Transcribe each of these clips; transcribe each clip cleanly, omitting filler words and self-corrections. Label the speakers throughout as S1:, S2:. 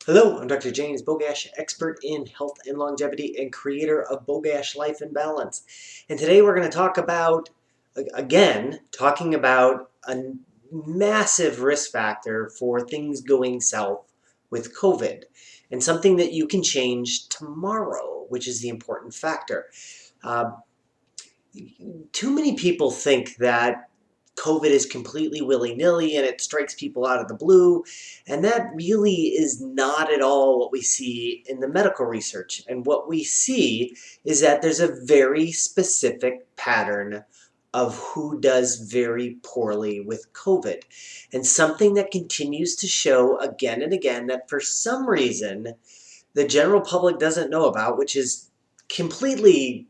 S1: Hello, I'm Dr. James Bogash, expert in health and longevity and creator of Bogash Life and Balance. And today we're going to talk about, talking about a massive risk factor for things going south with COVID and something that you can change tomorrow, which is the important factor. Uh, Too many people think that COVID is completely willy-nilly and it strikes people out of the blue. And that really is not at all what we see in the medical research. And what we see is that there's a very specific pattern of who does very poorly with COVID. And something that continues to show again and again that for some reason the general public doesn't know about, which is completely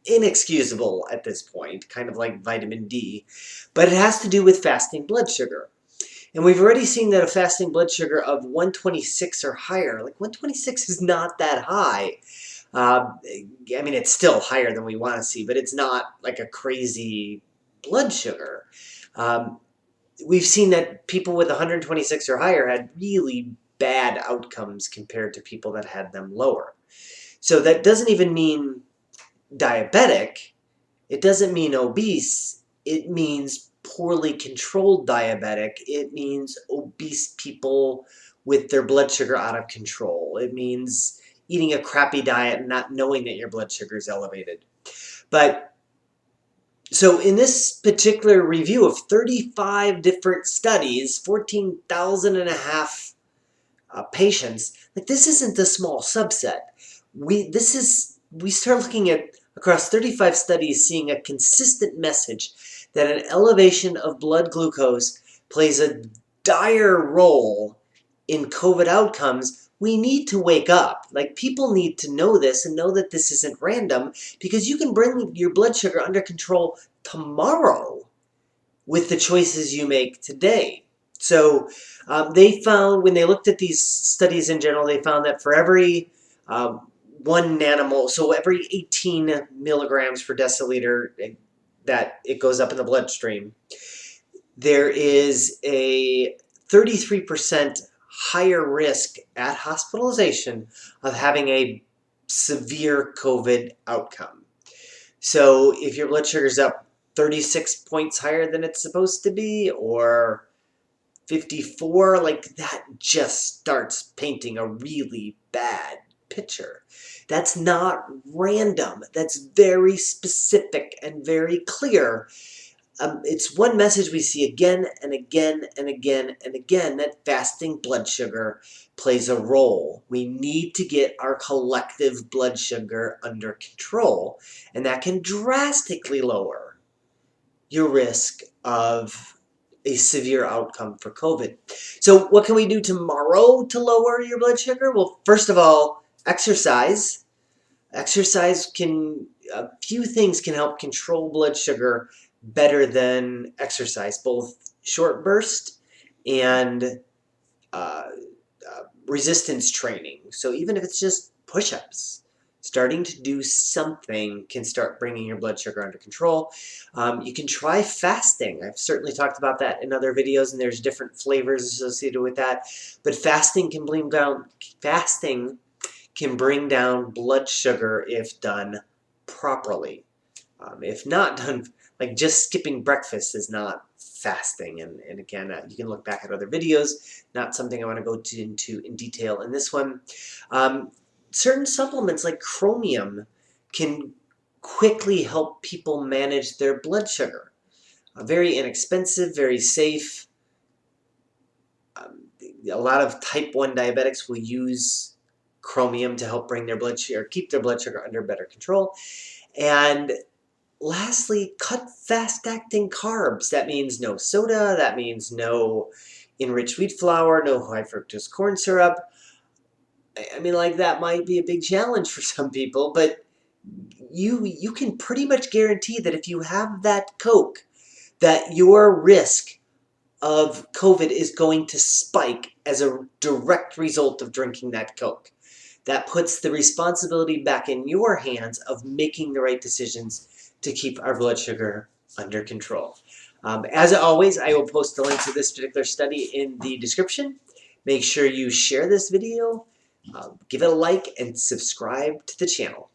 S1: inexcusable at this point, kind of like vitamin D, but it has to do with fasting blood sugar. And we've already seen that a fasting blood sugar of 126 or higher, like 126 is not that high. I mean, it's still higher than we want to see, but it's not like a crazy blood sugar. Um, we've seen that people with 126 or higher had really bad outcomes compared to people that had them lower. So that doesn't even mean diabetic, it doesn't mean obese, it means poorly controlled diabetic. It means obese people with their blood sugar out of control. It means eating a crappy diet and not knowing that your blood sugar is elevated. But so in this particular review of 35 different studies, 14,000 and a half patients, like this isn't a small subset. We start looking at across 35 studies seeing a consistent message that an elevation of blood glucose plays a dire role in COVID outcomes. We need to wake up. Like, people need to know this and know that this isn't random, because you can bring your blood sugar under control tomorrow with the choices you make today. So they found, when they looked at these studies in general, they found that for every 1 nanomole, so every 18 milligrams per deciliter that it goes up in the bloodstream, there is a 33% higher risk at hospitalization of having a severe COVID outcome. So if your blood sugar is up 36 points higher than it's supposed to be, or 54, like, that just starts painting a really bad picture. That's not random. That's very specific and very clear. It's one message we see again and again and again and again, that fasting blood sugar plays a role. We need to get our collective blood sugar under control, and that can drastically lower your risk of a severe outcome for COVID. So what can we do tomorrow to lower your blood sugar? Well, first of all, exercise. Exercise can, a few things can help control blood sugar better than exercise, both short burst and uh, resistance training. So even if it's just push-ups, starting to do something can start bringing your blood sugar under control. You can try fasting. I've certainly talked about that in other videos, and there's different flavors associated with that. But fasting can bring down blood sugar if done properly. If not done, like just skipping breakfast is not fasting. And again, you can look back at other videos. Not something I want to go into in detail in this one. Certain supplements like chromium can quickly help people manage their blood sugar. Very inexpensive, very safe. A lot of type 1 diabetics will use chromium to help bring their blood sugar, keep their blood sugar under better control. And lastly, cut fast-acting carbs. That means no soda, that means no enriched wheat flour, no high fructose corn syrup. I mean, like, that might be a big challenge for some people, but you can pretty much guarantee that if you have that Coke, that your risk of COVID is going to spike as a direct result of drinking that Coke. That puts the responsibility back in your hands of making the right decisions to keep our blood sugar under control. As always, I will post the link to this particular study in the description. Make sure you share this video, give it a like, and subscribe to the channel.